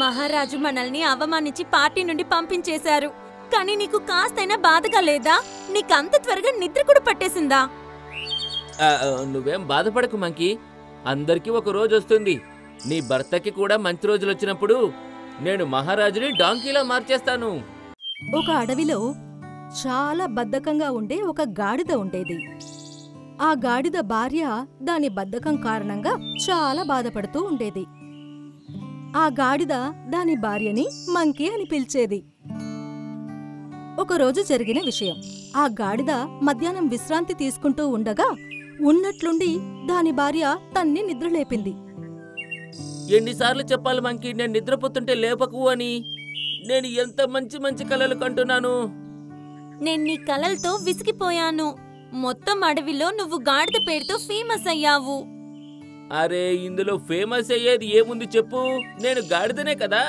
మహారాజు మనల్ని అవమానించి పార్టీ నుండి పంపించేశారు. కానీ నీకు కాస్తైనా బాధగా లేదా? నీకంత త్వరగా నిద్ర కూడా పట్టేసిందా? నువ్వేం బాధపడకు మంకీ, అందరికీ ఒక రోజు వస్తుంది. నీ భర్తకి కూడా మంచి రోజులు వచ్చినప్పుడు నేను మహారాజుని డాంకీలా మార్చేస్తాను. ఒక అడవిలో చాలా బద్ధకంగా ఉండే ఒక గాడిద ఉండేది. ఆ గాడిద భార్య దాని బద్ధకం కారణంగా చాలా బాధపడుతూ ఉండేది. ఆ గాడిద దాని భార్యని మంకీ అని పిలిచేది. ఒకరోజు జరిగిన విషయం. ఆ గాడిద మధ్యాహ్నం విశ్రాంతి తీసుకుంటూ ఉండగా ఉన్నట్లుండి దాని భార్య తన్ని నిద్రలేపింది. ఎన్నిసార్లు చెప్పాలి మంకీ, నేను నిద్రపోతుంటే లేపకు అని? నేను ఎంత మంచి మంచి కలలు కంటున్నాను. నేను నీ కలలతో విసిగిపోయాను. మొత్తం అడవిలో నువ్వు గాడిద పేరుతో ఫేమస్ అయ్యావు. అరే, ఇందులో ఫేమస్ అయ్యేది ఏముంది చెప్పు? నేను గాడిదనే కదా.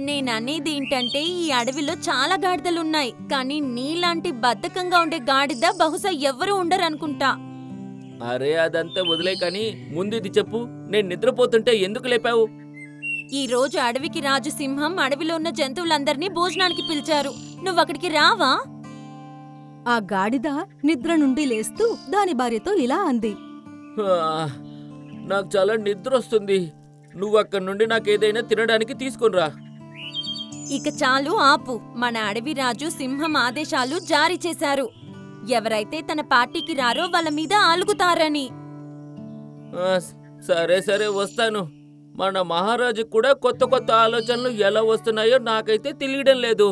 నేననేది ఏంటంటే, ఈ అడవిలో చాలా గాడిదలున్నాయి, కానీ నీలాంటి బద్ధకంగా ఉండే గాడిద బహుశా ఎవ్వరూ ఉండరనుకుంటా. అరే, అదంతా వదిలే కానీ ముందు ఇది చెప్పు, నేను నిద్రపోతుంటే ఎందుకు లేపావు? ఈ రోజు అడవికి రాజు సింహం అడవిలో ఉన్న జంతువులందర్నీ భోజనానికి పిలిచారు. నువ్వక్కడికి రావా? ఆ గాడిద నిద్ర నుండి లేస్తూ దాని భార్యతో ఇలా అంది. నాకు చాలా నిద్ర వస్తుంది. నువ్వు అక్కడి నుండి నాకేదైనా తినడానికి తీసుకునిరా. ఇక చాలు ఆపు. మన అడవి రాజు సింహం ఆదేశాలు జారీ చేశారు. ఎవరైతే తన పార్టీకి రారో వాళ్ళ మీద ఆలుగుతారని. సరే సరే, వస్తాను. మన మహారాజుకు కూడా కొత్త కొత్త ఆలోచనలు ఎలా వస్తున్నాయో నాకైతే తెలియడం లేదు.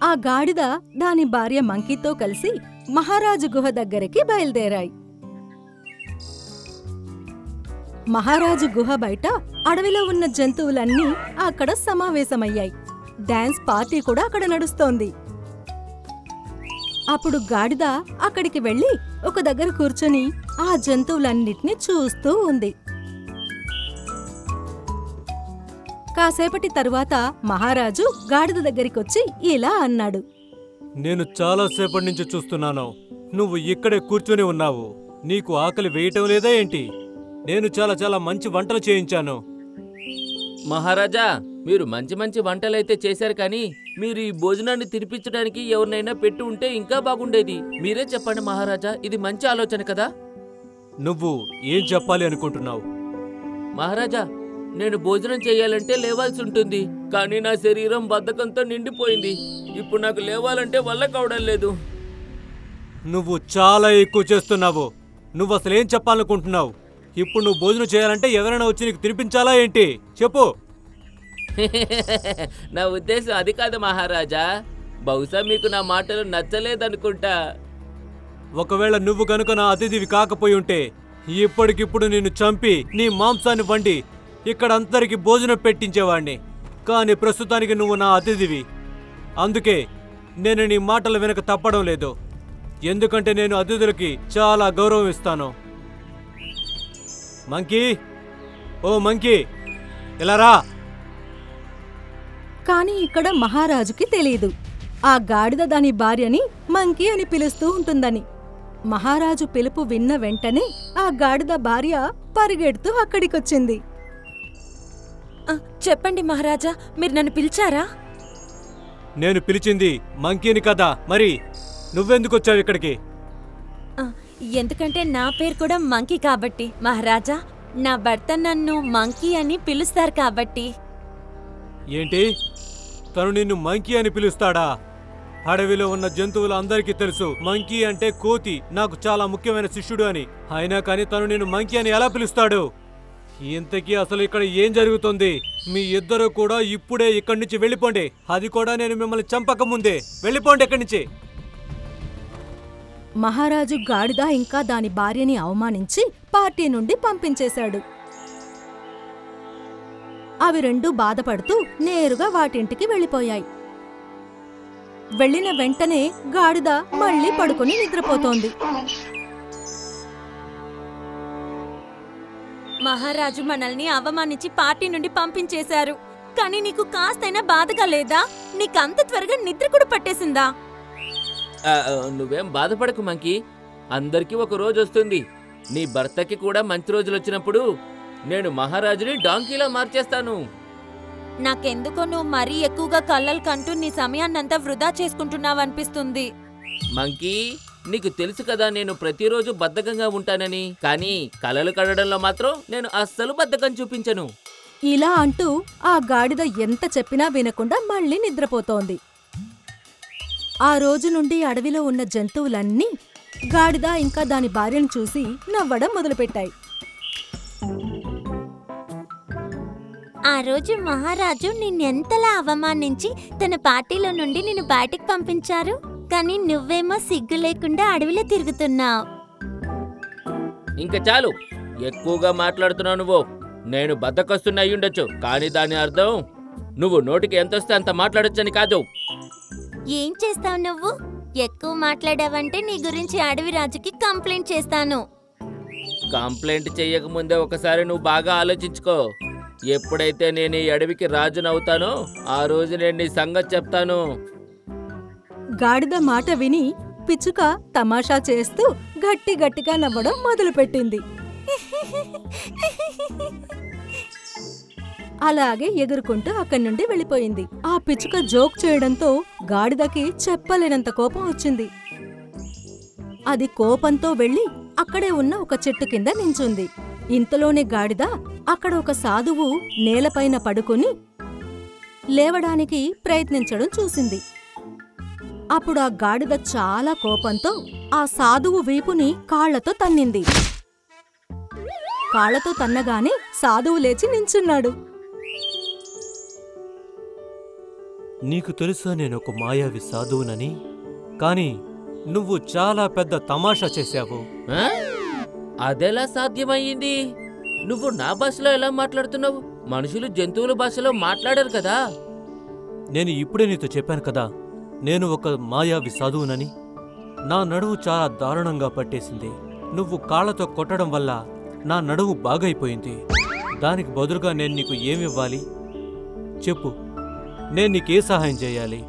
ఆ గాడిద దాని భార్య మంకీతో కలిసి మహారాజు గుహ దగ్గరికి బయలుదేరాయి. మహారాజు గుహ బయట అడవిలో ఉన్న జంతువులన్నీ అక్కడ సమావేశమయ్యాయి. డాన్స్ పార్టీ కూడా అక్కడ నడుస్తోంది. అప్పుడు గాడిద అక్కడికి వెళ్లి ఒక దగ్గర కూర్చొని ఆ జంతువులన్నిటినీ చూస్తూ ఉంది. కాసేపటి తరువాత మహారాజు గాడిద దగ్గరికొచ్చి ఇలా అన్నాడు. నేను చాలాసేపటి నుంచి చూస్తున్నాను. నువ్వు ఇక్కడే కూర్చొని ఉన్నావు. నీకు ఆకలి వేయటం లేదా ఏంటి? నేను చాలా చాలా మంచి వంటలు చేయించాను. మహారాజా, మీరు మంచి మంచి వంటలైతే చేశారు, కానీ మీరు ఈ భోజనాన్ని తినిపించడానికి ఎవరినైనా పెట్టి ఉంటే ఇంకా బాగుండేది. మీరే చెప్పండి మహారాజా, ఇది మంచి ఆలోచన కదా? నువ్వు ఏం చెప్పాలి అనుకుంటున్నావు? మహారాజా, నేను భోజనం చేయాలంటే లేవాల్సి ఉంటుంది, కానీ నా శరీరం బద్ధకంతో నిండిపోయింది. ఇప్పుడు నాకు లేవాలంటే వల్ల కావడం లేదు. నువ్వు చాలా ఎక్కువ చేస్తున్నావు. నువ్వు అసలేం చెప్పాలనుకుంటున్నావు? ఇప్పుడు నువ్వు భోజనం చేయాలంటే ఎవరైనా వచ్చి నీకు తినిపించాలా ఏంటి? చెప్పు. నా ఉద్దేశం అది కాదు మహారాజా. బహుశా మీకు నా మాటలు నచ్చలేదనుకుంటా. ఒకవేళ నువ్వు కనుక నా అతిథివి కాకపోయి ఉంటే ఇప్పటికిప్పుడు నిన్ను చంపి నీ మాంసాన్ని వండి ఇక్కడ అందరికి భోజనం పెట్టించేవాణ్ణి. కానీ ప్రస్తుతానికి నువ్వు నా అతిథివి. అందుకే నేను నీ మాటలు వెనక తప్పడం లేదు. ఎందుకంటే నేను అతిథులకి చాలా గౌరవం ఇస్తాను. మంకీ, ఓ మంకీ, ఇలా రా. కాని ఇక్కడ మహారాజుకి తెలీదు ఆ గాడిద దాని భార్యని మంకీ అని పిలుస్తూ ఉంటుందని. మహారాజు పిలుపు విన్న వెంటనే ఆ గాడిద భార్య పరిగెడుతూ అక్కడికొచ్చింది. చెప్పండి మహారాజా, మీరు నన్ను పిలిచారా? నేను పిలిచింది మంకీని కదా, మరి నువ్వెందుకొచ్చావు ఇక్కడికి? ఎందుకంటే నా పేరు కూడా మంకీ కాబట్టి మహారాజా. నా భర్త నన్ను మంకీ అని పిలుస్తారు కాబట్టి. ఏంటి, తను నిన్ను మంకీ అని పిలుస్తాడా? అడవిలో ఉన్న జంతువులు అందరికీ తెలుసు మంకీ అంటే కోతి నాకు చాలా ముఖ్యమైన శిష్యుడు అని. అయినా కానీ తను నిన్ను మంకీ అని ఎలా పిలుస్తాడు? ఇంతకీ అసలు ఇక్కడ ఏం జరుగుతుంది? మీ ఇద్దరు కూడా ఇప్పుడే ఇక్కడి నుంచి వెళ్ళిపోండి. అది కూడా నేను మిమ్మల్ని చంపక ముందే. వెళ్ళిపోండి ఇక్కడి నుంచి. మహారాజు గాడిద ఇంకా దాని భార్యని అవమానించి పార్టీ నుండి పంపించేశాడు. అవి రెండూ బాధపడుతూ నేరుగా వాటింటికి వెళ్ళిపోయాయి. వెళ్లిన వెంటనే గాడిద మళ్లీ పడుకొని నిద్రపోతోంది. మహారాజు మనల్ని అవమానించి పార్టీ నుండి పంపించేశారు, కానీ నీకు కాస్తైనా బాధగా లేదా? నీకంత త్వరగా నిద్ర కూడా పట్టేసిందా? నువ్వేం బాధపడకు మంకీ, అందరికీ ఒక రోజు వస్తుంది. నీ భర్తకి కూడా మంచి రోజులు వచ్చినప్పుడు నేను మహారాజుని డాంకీలా మార్చేస్తాను. నాకెందుకో నువ్వు మరీ ఎక్కువగా కళ్ళలు కంటూ నీ సమయాన్నంతా వృధా చేసుకుంటున్నావనిపిస్తుంది. మంకీ, నీకు తెలుసు కదా నేను ప్రతిరోజు బద్ధకంగా ఉంటానని. కానీ కలలు కడడంలో మాత్రం నేను అస్సలు బద్ధకం చూపించను. ఇలా అంటూ ఆ గాడిద ఎంత చెప్పినా వినకుండా మళ్ళీ నిద్రపోతోంది. ఆ రోజు నుండి అడవిలో ఉన్న జంతువులన్నీ గాడిద ఇంకా దాని భార్యను చూసి నవ్వడం మొదలుపెట్టాయి. ఆ రోజు మహారాజు నిన్నెంతలా అవమానించి తన పార్టీలో నుండి నిన్ను బయటికి పంపించారు. కానీ నువ్వేమో సిగ్గు లేకుండా అడవిలో తిరుగుతున్నావు. ఇంకా చాలు, ఎక్కువగా మాట్లాడుతున్నావు నువ్వు. నేను బద్దకొస్తున్న అయ్యుండొచ్చు, కానీ దాని అర్థం నువ్వు నోటికి ఎంతొస్తే అంత మాట్లాడొచ్చని కాదు. ఏం చేస్తావు నువ్వు? ఎక్కువ మాట్లాడావంటే నీ గురించి అడవి రాజుకి కంప్లైంట్ చేస్తాను. కంప్లైంట్ చెయ్యకముందే ఒకసారి నువ్వు బాగా ఆలోచించుకో. ఎప్పుడైతే నేను ఈ అడవికి రాజునవుతానో ఆ రోజు నేను నీ సంగతి చెప్తాను. గాడిద మాట విని పిచ్చుక తమాషా చేస్తూ గట్టి గట్టిగా నవ్వడం మొదలుపెట్టింది. అలాగే ఎగురుకుంటూ అక్కడి నుండి వెళ్ళిపోయింది. ఆ పిచ్చుక జోక్ చేయడంతో గాడిదకి చెప్పలేనంత కోపం వచ్చింది. అది కోపంతో వెళ్లి అక్కడే ఉన్న ఒక చెట్టు కింద నించుంది. ఇంతలోనే గాడిద అక్కడ ఒక సాధువు నేలపైన పడుకుని లేవడానికి ప్రయత్నించడం చూసింది. అప్పుడు ఆ గాడిద చాలా కోపంతో ఆ సాధువు వీపుని కాళ్లతో తన్నింది. కాళ్లతో తన్నగానే సాధువు లేచి నించున్నాడు. నీకు తెలుసా నేనొక మాయావి సాధువునని? కాని నువ్వు చాలా పెద్ద తమాషా చేశావు. ఆ? అదెలా సాధ్యమయ్యింది? నువ్వు నా భాషలో ఎలా మాట్లాడుతున్నావు? మనుషులు జంతువుల భాషలో మాట్లాడరు కదా. నేను ఇప్పుడే నీతో చెప్పాను కదా, నేను ఒక మాయావి సాధువునని. నా నడువు చాలా దారుణంగా పట్టేసింది. నువ్వు కాళ్లతో కొట్టడం వల్ల నా నడువు బాగైపోయింది. దానికి బదులుగా నేను నీకు ఏమివ్వాలి చెప్పు? నేను నీకే సహాయం చేయాలి?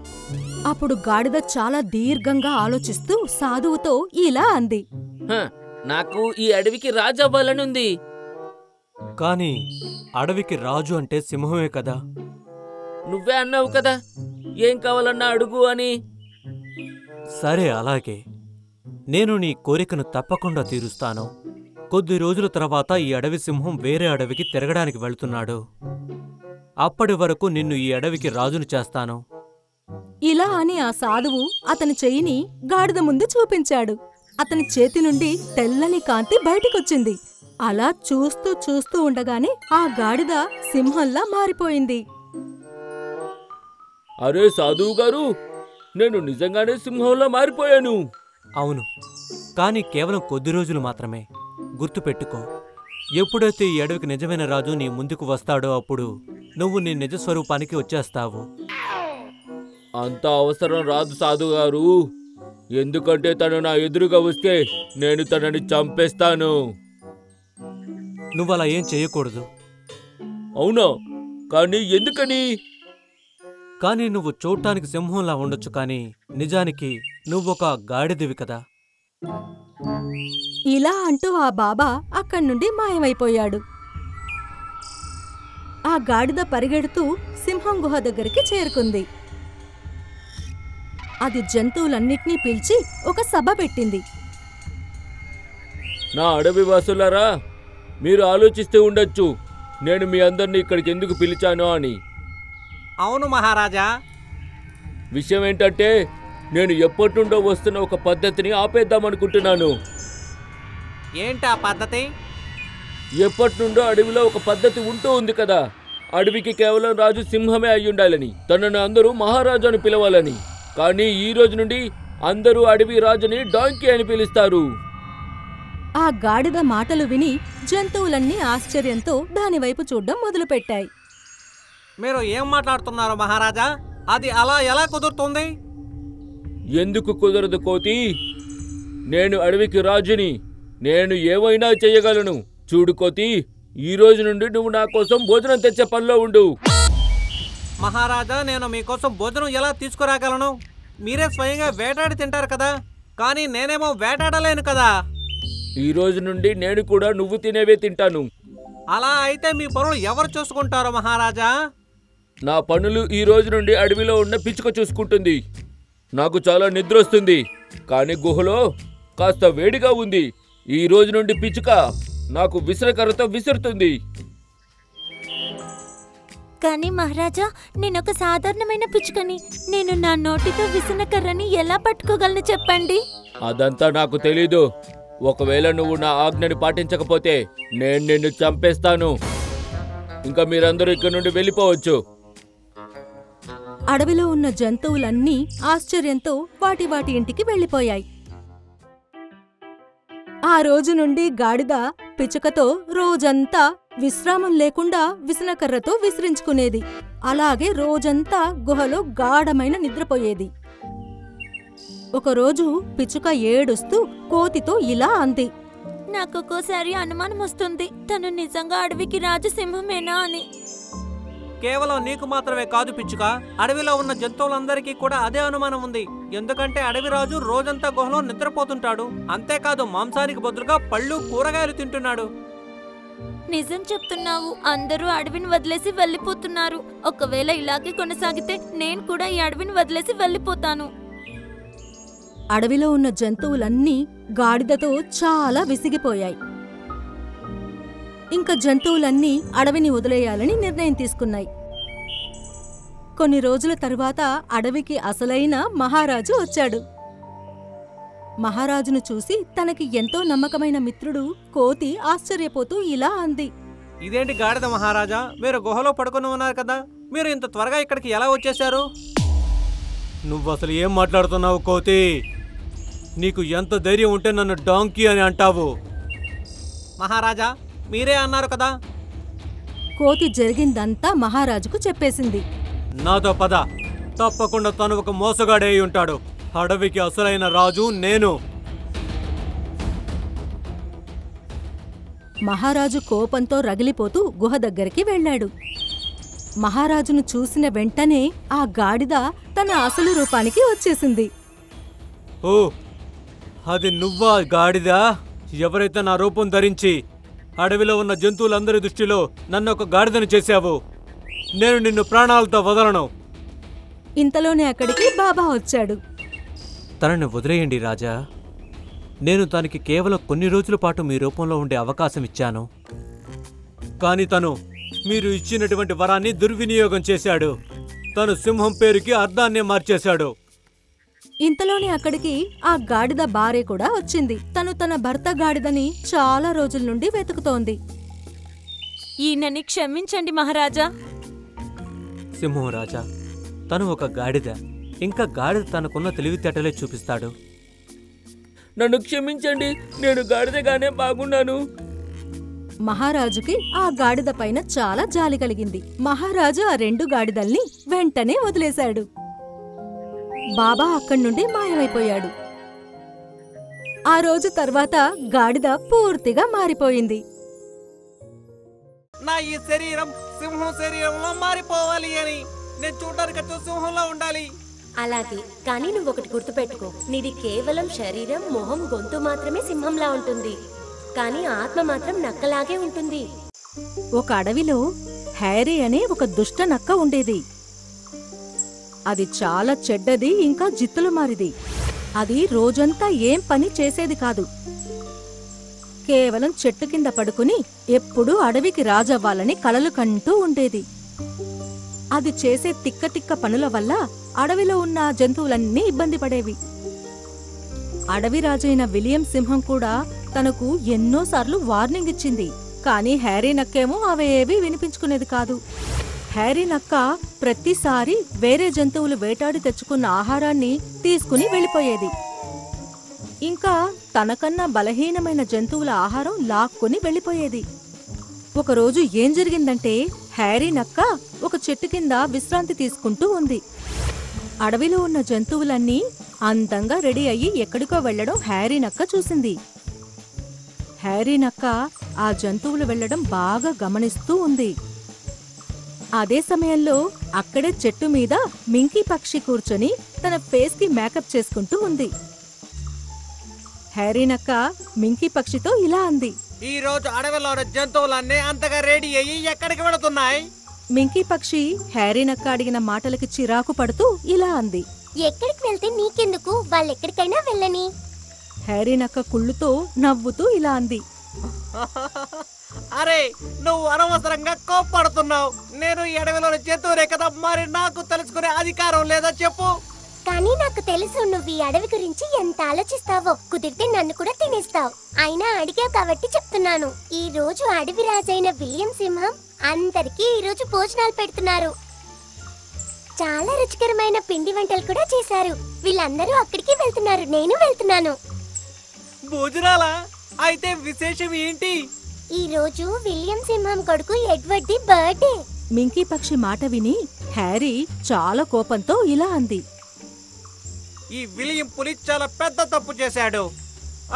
అప్పుడు గాడిద చాలా దీర్ఘంగా ఆలోచిస్తూ సాధువుతో ఇలా అంది. నాకు ఈ అడవికి రాజు అవ్వాలనుంది. కాని అడవికి రాజు అంటే సింహమే కదా. నువ్వే అన్నావు కదా ఏం కావాలన్నా అడుగు అని. సరే, అలాగే. నేను నీ కోరికను తప్పకుండా తీరుస్తాను. కొద్ది రోజుల తర్వాత ఈ అడవి సింహం వేరే అడవికి తిరగడానికి వెళ్తున్నాడు. అప్పటి వరకు నిన్ను ఈ అడవికి రాజును చేస్తాను. ఇలా అని ఆ సాధువు అతని చెయ్యిని గాడిద ముందు చూపించాడు. అతని చేతి నుండి తెల్లని కాంతి బయటికొచ్చింది. అలా చూస్తూ చూస్తూ ఉండగానే ఆ గాడిద సింహంలా మారిపోయింది. అరే సాధువు గారు, నేను నిజంగానే సింహంలో మారిపోయాను. అవును, కాని కేవలం కొద్ది రోజులు మాత్రమే. గుర్తుపెట్టుకో, ఎప్పుడైతే ఈ అడవికి నిజమైన రాజు నీ ముందుకు వస్తాడో అప్పుడు నువ్వు నీ నిజ స్వరూపానికి వచ్చేస్తావు. అంత అవసరం రాదు సాధువు గారు. ఎందుకంటే తను నా ఎదురుగా వస్తే నేను తనని చంపేస్తాను. నువ్వలా ఏం చేయకూడదు. అవునా? కానీ ఎందుకని? కానీ నువ్వు చూడటానికి సింహంలా ఉండొచ్చు, కానీ నిజానికి నువ్వొక గాడిదివి కదా. ఇలా అంటూ ఆ బాబా అక్కడి నుండి మాయమైపోయాడు. ఆ గాడిద పరిగెడుతూ సింహం గుహ దగ్గరికి చేరుకుంది. అది జంతువులన్నిటినీ పిలిచి ఒక సభ పెట్టింది. నా అడవి వాసులారా, మీరు ఆలోచిస్తూ ఉండొచ్చు నేను మీ అందరినీ ఇక్కడికి ఎందుకు పిలిచానో అని. అవును మహారాజా. విషయం ఏంటంటే నేను ఎప్పటి నుండో వస్తున్న ఒక పద్ధతిని ఆపేద్దామనుకుంటున్నాను. ఏంటా పద్ధతి? ఎప్పటి నుండో అడవిలో ఒక పద్ధతి ఉంటూ ఉంది కదా. అడవికి కేవలం రాజు సింహమే అయ్యుండాలని, తనను అందరూ మహారాజు అని పిలవాలని. కానీ ఈ రోజు నుండి అందరూ అడవి రాజుని డాంకీ అని పిలుస్తారు. ఆ గాడిద మాటలు విని జంతువులన్నీ ఆశ్చర్యంతో దానివైపు చూడ్డం మొదలుపెట్టాయి. మీరు ఏం మాట్లాడుతున్నారు మహారాజా? అది అలా ఎలా కుదురుతుంది? ఎందుకు కుదరదు కోతి? నేను అడవికి రాజుని. నేను ఏమైనా చెయ్యగలను. చూడు కోతి, ఈ రోజు నుండి నువ్వు నా కోసం భోజనం తెచ్చే పనిలో ఉండు. మహారాజా, నేను మీకోసం భోజనం ఎలా తీసుకురాగలను? మీరే స్వయంగా వేటాడి తింటారు కదా. కానీ నేనేమో వేటాడలేను కదా. ఈ రోజు నుండి నేను కూడా నువ్వు తినేవే తింటాను. అలా అయితే మీ పనులు ఎవరు చూసుకుంటారు మహారాజా? నా పనులు ఈ రోజు నుండి అడవిలో ఉన్న పిచ్చుక చూసుకుంటుంది. నాకు చాలా నిద్ర వస్తుంది, కానీ గుహలో కాస్త వేడిగా ఉంది. ఈ రోజు నుండి పిచ్చుక నాకు విసరకర్రతో విసురుతుంది. కానీ మహారాజా, నేనొక సాధారణమైన పిచ్చుకని. నేను నా నోటితో విసనకర్రని ఎలా పట్టుకోగలను చెప్పండి? అదంతా నాకు తెలీదు. ఒకవేళ నువ్వు నా ఆజ్ఞని పాటించకపోతే నేను నిన్ను చంపేస్తాను. ఇంకా మీరందరూ ఇక్కడ నుండి వెళ్ళిపోవచ్చు. అడవిలో ఉన్న జంతువులన్నీ ఆశ్చర్యంతో వాటి వాటి ఇంటికి వెళ్ళిపోయాయి. ఆ రోజు నుండి గాడిద పిచ్చుకతో రోజంతా విశ్రామం లేకుండా విసనకర్రతో విసిరించుకునేది. అలాగే రోజంతా గుహలో గాఢమైన నిద్రపోయేది. ఒకరోజు పిచ్చుక ఏడుస్తూ కోతితో ఇలా అంది. నాకొక్కోసారి అనుమానం వస్తుంది, తను నిజంగా అడవికి రాజు సింహమేనా అని. కేవలం నీకు మాత్రమే కాదు పిచ్చుక, అడవిలో ఉన్న జంతువులందరికీ కూడా అదే అనుమానం ఉంది. ఎందుకంటే అడవిరాజు రోజంతా గుహలో నిద్రపోతుంటాడు. అంతేకాదు మాంసానికి బదులుగా పళ్ళు కూరగాయలు తింటున్నాడు. నిజం చెప్తున్నావు, అందరూ అడవిని వదిలేసి వెళ్ళిపోతున్నారు. ఒకవేళ ఇలాగే కొనసాగితే నేను కూడా ఈ అడవిని వదిలేసి వెళ్ళిపోతాను. అడవిలో ఉన్న జంతువులన్నీ గాడిదతో చాలా విసిగిపోయాయి. ఇంకా జంతువులన్నీ అడవిని వదిలేయాలని నిర్ణయం తీసుకున్నాయి. కొన్ని రోజుల తరువాత అడవికి అసలైన మహారాజు వచ్చాడు. మహారాజును చూసి తనకి ఎంతో నమ్మకమైన మిత్రుడు కోతి ఆశ్చర్యపోతూ ఇలా అంది. ఇదేంటి గాడిద మహారాజా, మీరు గుహలో పడుకుని ఉన్నారు కదా, మీరు ఇంత త్వరగా ఇక్కడికి ఎలా వచ్చేశారు? నువ్వు అసలు ఏం మాట్లాడుతున్నావు కోతి? నీకు ఎంత ధైర్యం ఉంటే నన్ను డాంకీ అని అంటావు? మహారాజా, మీరే అన్నారు కదా. కోతి జరిగిందంతా మహారాజుకు చెప్పేసింది. నాతో పద. తప్పకుండా తను ఒక మోసగాడే అయి ఉంటాడు. అడవికి అసలైన రాజు నేను. మహారాజు కోపంతో రగిలిపోతూ గుహ దగ్గరికి వెళ్ళాడు. మహారాజును చూసిన వెంటనే ఆ గాడిద తన అసలు రూపానికి వచ్చేసింది. ఓ, అది నువ్వా గాడిదా? ఎవరైతే నా రూపం ధరించి అడవిలో ఉన్న జంతువులందరి దృష్టిలో నన్ను ఒక గాడిదని చేశావు, నేను నిన్ను ప్రాణాలతో వదలను. ఇంతలోనే అక్కడికి బాబా వచ్చాడు. తనని వదిలేయండి రాజా. నేను తనకి కేవలం కొన్ని రోజుల పాటు మీ రూపంలో ఉండే అవకాశం ఇచ్చాను. కానీ తను మీరు ఇచ్చినటువంటి వరాన్ని దుర్వినియోగం చేశాడు. తను సింహం పేరుకి అర్థాన్నే మార్చేశాడు. ఇంతలోనే అక్కడికి ఆ గాడిద భార్య కూడా వచ్చింది. తను తన భర్త గాడిదని చాలా రోజుల నుండి వెతుకుతోంది. ఈయనని క్షమించండి మహారాజా. సింహం రాజా, తను ఒక గాడిద. ఇంకా గాడిద తనకున్న తెలివితేటలే చూపిస్తాడు. నన్ను క్షమించండి, నేను గాడిదగానే బాగున్నాను. మహారాజుకి ఆ గాడిద పైన చాలా జాలి కలిగింది. మహారాజు ఆ 2 గాడిదల్ని వెంటనే వదిలేశాడు. బాబా అక్కడి నుండి మాయమైపోయాడు. ఆ రోజు తర్వాత గాడిద పూర్తిగా మారిపోయింది. నా ఈ శరీరం సింహం శరీరంలో మారిపోవాలి అని నేను చూడడానికి సింహంలో ఉండాలి. అలాగే, కానీ నువ్వొకటి గుర్తుపెట్టుకో, నీది కేవలం శరీరం, మొహం, గొంతు మాత్రమే సింహంలా ఉంటుంది, కానీ ఆత్మ మాత్రం నక్కలాగే ఉంటుంది. ఒక అడవిలో హ్యారీ అనే ఒక దుష్ట నక్క ఉండేది. అది చాలా చెడ్డది, ఇంకా జిత్తులు మారిది. అది రోజంతా ఏం పని చేసేది కాదు. కేవలం చెట్టు కింద పడుకుని ఎప్పుడూ అడవికి రాజవ్వాలని కలలు కంటూ ఉండేది. అది చేసే తిక్క తిక్క పనుల వల్ల అడవిలో ఉన్న జంతువులన్నీ ఇబ్బంది పడేవి. అడవి రాజైన విలియం సింహం కూడా తనకు ఎన్నోసార్లు వార్నింగ్ ఇచ్చింది. కానీ హ్యారీ నక్కేమో అవేవీ వినిపించుకునేది కాదు. హ్యారీ నక్క ప్రతిసారి వేరే జంతువులు వేటాడి తెచ్చుకున్న ఆహారాన్ని తీసుకుని వెళ్ళిపోయేది. ఇంకా తనకన్నా బలహీనమైన జంతువుల ఆహారం లాక్కుని వెళ్ళిపోయేది. ఒకరోజు ఏం జరిగిందంటే, హ్యారీ నక్క ఒక చెట్టు కింద విశ్రాంతి తీసుకుంటూ ఉంది. అడవిలో ఉన్న జంతువులన్నీ అందంగా రెడీ అయ్యి ఎక్కడికో వెళ్లడం హ్యారీ నక్క చూసింది. హ్యారీ నక్క ఆ జంతువులు వెళ్లడం బాగా గమనిస్తూ ఉంది. అదే సమయంలో అక్కడే చెట్టు మీద మింకీ పక్షి కూర్చొని తన ఫేస్ కి మేకప్ చేసుకుంటూ ఉంది. హ్యారీ నక్క మింకీ పక్షితో ఇలా అంది. ఈ రోజు అడవిలోని జంతువులన్నీ అంతగా రెడీ అయ్యి ఎక్కడికి వెళుతున్నాయి? మింకీ పక్షి హ్యారీ నక్క అడిగిన మాటలకి చిరాకు పడుతూ ఇలా అంది. ఎక్కడికి వెళ్తే నీకెందుకు, వాళ్ళెక్కడికైనా వెళ్ళని. హ్యారీ నక్క కుళ్ళుతో నవ్వుతూ ఇలా అంది. అరే, నువ్వు అనవసరంగా కోప్పడుతున్నావు. నేను ఈ అడవిలోని జంతువులే కదా, మరి నాకు తెలుసుకునే అధికారం లేదా చెప్పు? కానీ నాకు తెలుసు నువ్వు ఈ అడవి గురించి ఎంత ఆలోచిస్తావో. కుదిరితే నన్ను కూడా తినేస్తావు. అయినా అడిగావు కాబట్టి చెప్తున్నాను. ఈ రోజు అడవి రాజైన విలియం సింహం అందరికీ ఈ రోజు భోజనాలు పెడుతున్నారు. చాలా రుచికరమైన పిండి వంటలు కూడా చేశారు. వీళ్ళందరూ అక్కడికి వెళ్తున్నారు, నేను వెళ్తున్నాను. భోజనాలా? అయితే విశేషం ఏంటి? ఈ రోజు విలియం సింహం కొడుకు ఎడ్వర్డ్ ది బర్త్డే. మింకీ పక్షి మాట విని హ్యారీ చాలా కోపంతో ఇలా అంది. ఈ విలియం పులి చాలా పెద్ద తప్పు చేశాడు.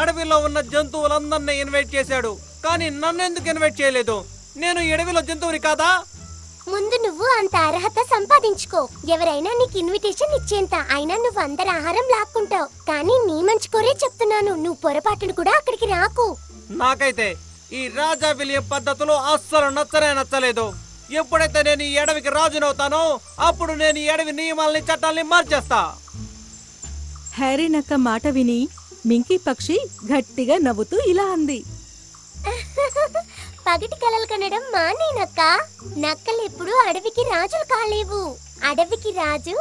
అడవిలో ఉన్న జంతువులందరినీ ఇన్వైట్ చేశాడు, కానీ నన్ను ఎందుకు ఇన్వైట్ చేయలేదు? నేను ఈ అడవిలో జంతువుని కాదా? ముందు నువ్వు అంత అర్హత సంపాదించుకో. ఎవరైనా నీకు ఇన్విటేషన్ ఇచ్చేంత. అయినా నువ్వు అందరి ఆహారం లాక్కుంటావు. కానీ నీ మంచి కోరే చెప్తున్నాను, నువ్వు పొరపాటును కూడా అక్కడికి రాకు. నాకైతే ఈ రాజా విలియం పద్ధతులు అస్సలు నచ్చలేదు. ఎప్పుడైతే నేను ఈ అడవికి రాజునవుతానో అప్పుడు నేను ఈ అడవి నియమాలని చట్టాలని మార్చేస్తా. హ్యారీ నక్క మాట విని మింకీ పక్షి గట్టిగా నవ్వుతూ ఇలా అంది. పగటి కలలు కనడం మానేనక్క. నక్కలు ఎప్పుడు అడవికి రాజులు కాలేవు. అడవికి రాజు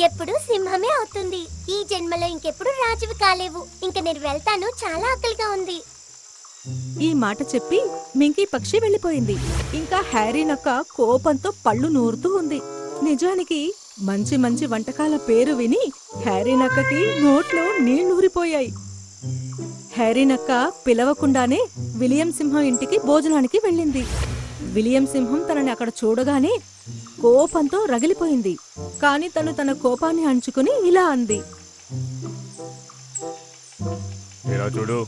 ఎప్పుడు సింహమే అవుతుంది. ఈ జన్మలో ఇంకెప్పుడు రాజువి కాలేవు. ఇంక నేను వెళ్తాను, చాలా ఆకలిగా ఉంది. ఈ మాట చెప్పి మింకీ పక్షి వెళ్ళిపోయింది. ఇంకా హ్యారీ నక్క కోపంతో పళ్ళు నూరుతూ ఉంది. నిజానికి మంచి మంచి వంటకాల పేరు విని హ్యారీ నక్కకి నోట్లో నీళ్లూరిపోయాయి. హ్యారీ నక్క పిలవకుండానే విలియం సింహం ఇంటికి భోజనానికి వెళ్ళింది. విలియం సింహం తనని అక్కడ చూడగానే కోపంతో రగిలిపోయింది. కాని తను తన కోపాన్ని అణుచుకుని ఇలా అంది. ఇలా చూడు,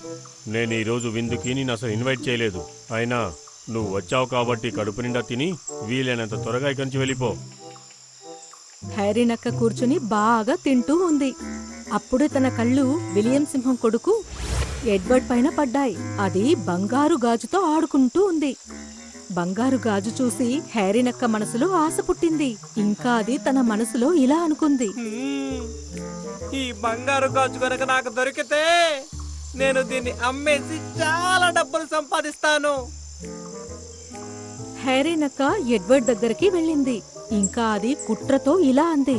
నేను ఈరోజు విందుకి నేను అసలు ఇన్వైట్ చేయలేదు. అయినా నువ్వు వచ్చావు కాబట్టి కడుపు నిండా తిని వీలైనంత త్వరగా ఇక్కడి నుంచి వెళ్ళిపో. హ్యారీ నక్క కూర్చుని బాగా తింటూ ఉంది. అప్పుడే తన కళ్ళు విలియం సింహం కొడుకు ఎడ్వర్డ్ పైన పడ్డాయి. అది బంగారు గాజుతో ఆడుకుంటూ ఉంది. బంగారు గాజు చూసి హ్యారీ నక్క మనసులో ఆశ పుట్టింది. ఇంకా అది తన మనసులో ఇలా అనుకుంది. ఈ బంగారు గాజు కనుక నాకు దొరికితే నేను దీన్ని అమ్మేసి చాలా డబ్బులు సంపాదిస్తాను. హ్యారీ నక్క ఎడ్వర్డ్ దగ్గరికి వెళ్ళింది. ఇంకా అది కుట్రతో ఇలా అంది.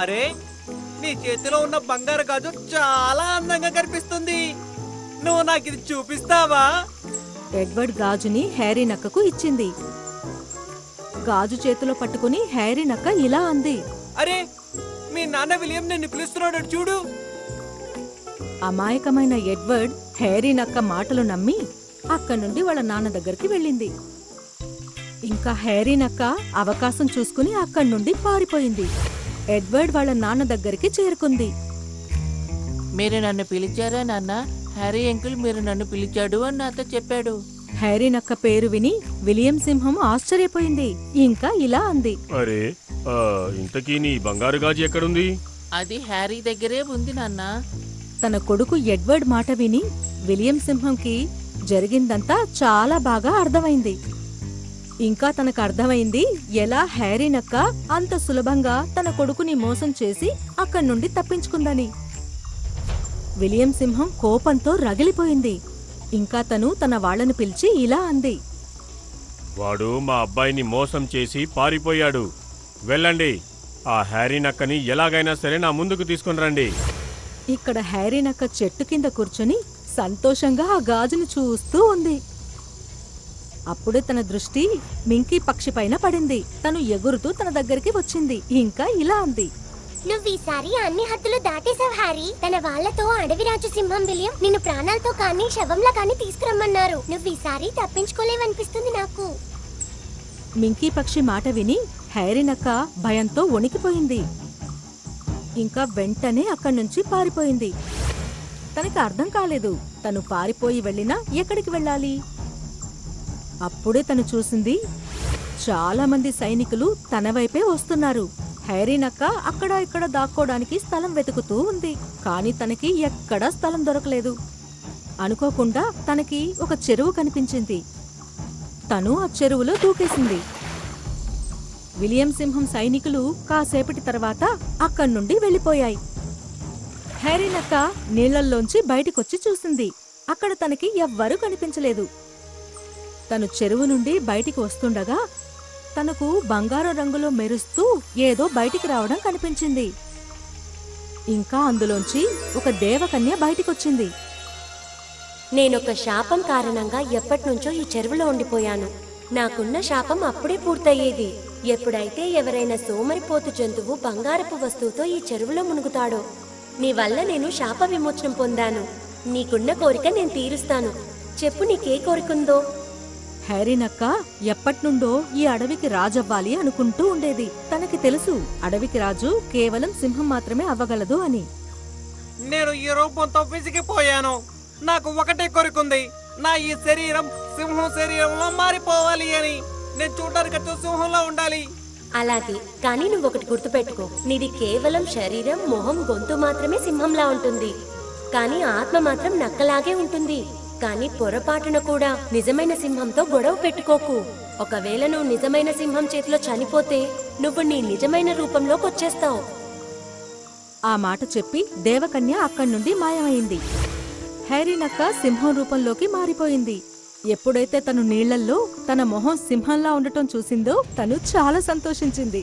అరే, నీ చేతిలో ఉన్న బంగారు గాజు చాలా అందంగా కనిపిస్తుంది. నువ్వు నాకు ఇది చూపిస్తావా? ఎడ్వర్డ్ గాజుని హ్యారీ నక్కకు ఇచ్చింది. గాజు చేతిలో పట్టుకుని హ్యారీ నక్క ఇలా అంది. అరే, మీ నాన్న విలియం నిన్ను పిలుస్తున్నాడు, చూడు. అమాయకమైన ఎడ్వర్డ్ హ్యారీ నక్క మాటలు నమ్మి అక్కడి నుండి వాళ్ళ నాన్న దగ్గరికి వెళ్ళింది. ఇంకా హ్యారీ నక్క అవకాశం చూసుకుని అక్కడి నుండి పారిపోయింది. ఎడ్వర్డ్ వాళ్ళ నాన్న దగ్గరికి చేరుకుంది. మీరు నన్ను పిలిచారా నాన్న? హ్యారీ అంకుల్ మీరు నన్ను పిలిచాడు అని నాతో చెప్పాడు. హ్యారీ నక్క పేరు విని విలియం సింహం ఆశ్చర్యపోయింది. ఇంకా ఇలా అంది. అరే, ఇంతకీ నీ బంగారు గాజు ఎక్కడుంది? అది హ్యారీ దగ్గరే ఉంది నాన్న. తన కొడుకు ఎడ్వర్డ్ మాట విని విలియం సింహంకి జరిగిందంతా చాలా బాగా అర్థమైంది. ఇంకా తనకు అర్థమైంది ఎలా హ్యారీ నక్క అంత సులభంగా తన కొడుకుని మోసం చేసి అక్కడి నుండి తప్పించుకుందని. విలియం సింహం కోపంతో రగిలిపోయింది. ఇంకా తను తన వాళ్లను పిలిచి ఇలా అంది. వాడు మా అబ్బాయిని మోసం చేసి పారిపోయాడు. వెళ్ళండి, ఆ హ్యారీ నక్కని ఎలాగైనా సరే నా ముందుకు తీసుకుని రండి. ఇక్కడ హ్యారీ నక్క చెట్టు కింద కూర్చొని సంతోషంగా ఆ గాజును చూస్తూ ఉంది. అప్పుడే తన దృష్టి మింకీ పక్షి పైన పడింది. తను ఎగురుతూ తన దగ్గరికి వచ్చింది. ఇంకా ఇలా అంది. నువ్వీసారి అన్ని హద్దులు దాటేశావు హ్యారీ. తన వాళ్లతో అడవిరాజు సింహం విలియం నిన్ను ప్రాణాలతో కానీ శవంలా కానీ తీసుకురమ్మన్నారు. నువ్వీసారి తప్పించుకోలేవనిపిస్తుంది నాకు. మింకీ పక్షి మాట విని హ్యారీ నక్క భయంతో వణికిపోయింది. ఇంకా వెంటనే అక్కడి నుంచి పారిపోయింది. తనకి అర్థం కాలేదు తను పారిపోయి వెళ్ళినా ఎక్కడికి వెళ్ళాలి. అప్పుడే తను చూసింది చాలా మంది సైనికులు తన వైపే వస్తున్నారు. హ్యారీ నక్క అక్కడ ఇక్కడ దాక్కోడానికి స్థలం వెతుకుతూ ఉంది. కాని తనకి ఎక్కడా స్థలం దొరకలేదు. అనుకోకుండా తనకి ఒక చెరువు కనిపించింది. తను ఆ చెరువులో దూకేసింది. విలియం సింహం సైనికులు కాసేపటి తర్వాత అక్కడ్నుండి వెళ్ళిపోయాయి. హ్యారీ నక్క నీళ్లల్లోంచి బయటికొచ్చి చూసింది. అక్కడ తనకి ఎవ్వరూ కనిపించలేదు. తను చెరువు నుండి బయటికి వస్తుండగా తనకు బంగారు రంగులో మెరుస్తూ ఏదో బయటికి రావడం కనిపించింది. ఇంకా అందులోంచి ఒక దేవకన్య బయటికొచ్చింది. నేనొక శాపం కారణంగా ఎప్పటినుంచో ఈ చెరువులో ఉండిపోయాను. నాకున్న శాపం అప్పుడే పూర్తయ్యేది. ఎప్పుడైతే ఎవరైనా సోమరిపోతు జంతువు బంగారపు వస్తువుతో ఈ చెరువులో మునుగుతాడో. నీ వల్ల నేను శాప విమోచనం పొందాను. నీకున్న కోరిక నేను తీరుస్తాను. చెప్పు, నీకే కోరికుందో? హ్యారీ నక్క ఎప్పట్నుండో ఈ అడవికి రాజవ్వాలి అనుకుంటూ ఉండేది. తనకి తెలుసు అడవికి రాజు కేవలం సింహం మాత్రమే అవ్వగలదు అని. నేను ఈ రూపంతో విసిగిపోయాను. నాకు ఒకటే కోరికుంది, నా ఈ శరీరం సింహం శరీరంలో మారిపోవాలి అని. నేను చూడడానికి సింహంలో ఉండాలి. అలాగే, కానీ నువ్వొకటి గుర్తుపెట్టుకో. నీది కేవలం శరీరం, మొహం, గొంతు మాత్రమే సింహంలా ఉంటుంది. కానీ ఆత్మ మాత్రం నక్కలాగే ఉంటుంది. కానీ పొరపాటున కూడా నిజమైన సింహంతో గొడవ పెట్టుకోకు. ఒకవేళ నువ్వు నిజమైన సింహం చేతిలో చనిపోతే నువ్వు నీ నిజమైన రూపంలోకి వచ్చేస్తావు. ఆ మాట చెప్పి దేవకన్య అక్కడ్నుండి మాయమైంది. హ్యారీ నక్క సింహం రూపంలోకి మారిపోయింది. ఎప్పుడైతే తను నీళ్లల్లో తన మొహం సింహంలా ఉండటం చూసిందో తను చాలా సంతోషించింది.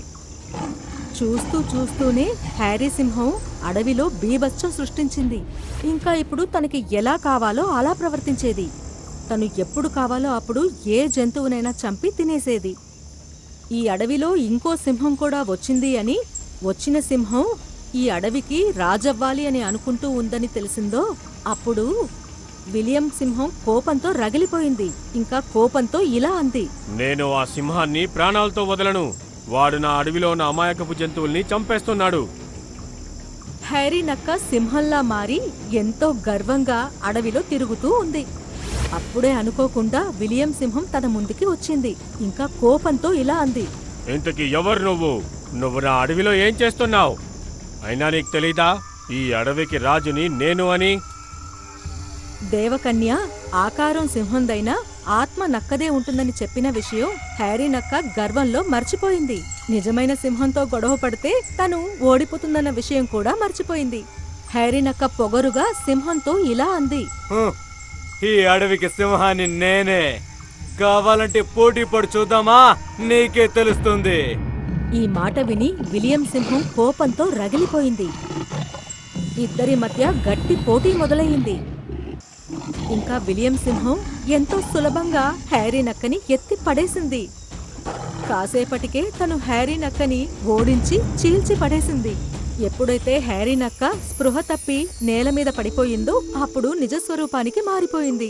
చూస్తూ చూస్తూనే హ్యారీ సింహం అడవిలో బీభత్సం సృష్టించింది. ఇంకా ఇప్పుడు తనకి ఎలా కావాలో అలా ప్రవర్తించేది. తను ఎప్పుడు కావాలో అప్పుడు ఏ జంతువునైనా చంపి తినేసేది. ఈ అడవిలో ఇంకో సింహం కూడా వచ్చింది అని, వచ్చిన సింహం ఈ అడవికి రాజవ్వాలి అని అనుకుంటూ ఉందని తెలిసిందో అప్పుడు విలియం సింహం కోపంతో రగిలిపోయింది. ఇంకా కోపంతో ఇలా అంది, నేను ఆ సింహాన్ని ప్రాణాలతో వదలను. వాడు నా అడవిలో ఉన్న అమాయకపు జంతువుల్ని చంపేస్తున్నాడు. హ్యారీ నక్క సింహంలా మారి ఎంతో గర్వంగా అడవిలో తిరుగుతూ ఉంది. అప్పుడే అనుకోకుండా విలియం సింహం తన ముందుకి వచ్చింది. ఇంకా కోపంతో ఇలా అంది, ఇంతకీ ఎవరు నువ్వు? నువ్వు నా అడవిలో ఏం చేస్తున్నావు? అయినా నీకు తెలీదా ఈ అడవికి రాజుని నేను అని? దేవకన్య ఆకారం సింహందైనా ఆత్మ నక్కదే ఉంటుందని చెప్పిన విషయం హ్యారీ నక్క గర్వంలో మర్చిపోయింది. నిజమైన సింహంతో గొడవ పడితే తను ఓడిపోతుందన్న విషయం కూడా మర్చిపోయింది. హ్యారీ నక్క పొగరుగా సింహంతో ఇలా అంది, ఈ అడవికి సింహాన్ని నేనే. కావాలంటే పోటీ పడి చూద్దామా? నీకే తెలుస్తుంది. ఈ మాట విని విలియం సింహం కోపంతో రగిలిపోయింది. ఇద్దరి మధ్య గట్టి పోటీ మొదలయ్యింది. ఇంకా విలియం సింహం ఎంతో సులభంగా హ్యారీ నక్కని ఎత్తి పడేసింది. కాసేపటికే తను హ్యారీ నక్కని ఓడించి చీల్చి పడేసింది. ఎప్పుడైతే హ్యారీ నక్క స్పృహ తప్పి నేల మీద పడిపోయిందో అప్పుడు నిజస్వరూపానికి మారిపోయింది.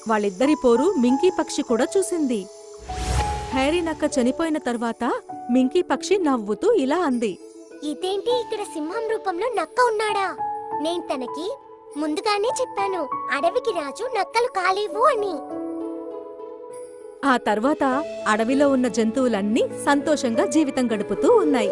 వాళ్ళిద్దరి పోరు మింకీ పక్షి కూడా చూసింది. హ్యారీ నక్క చనిపోయిన తర్వాత మింకీ పక్షి నవ్వుతూ ఇలా అంది, ఇదేంటి, ఇక్కడ సింహం రూపంలో నక్క ఉన్నాడా? నేను తనకి ముందుగానే చెప్పాను, అడవికి రాజు నక్కలు కాలేవు అని. ఆ తర్వాత అడవిలో ఉన్న జంతువులన్నీ సంతోషంగా జీవితం గడుపుతూ ఉన్నాయి.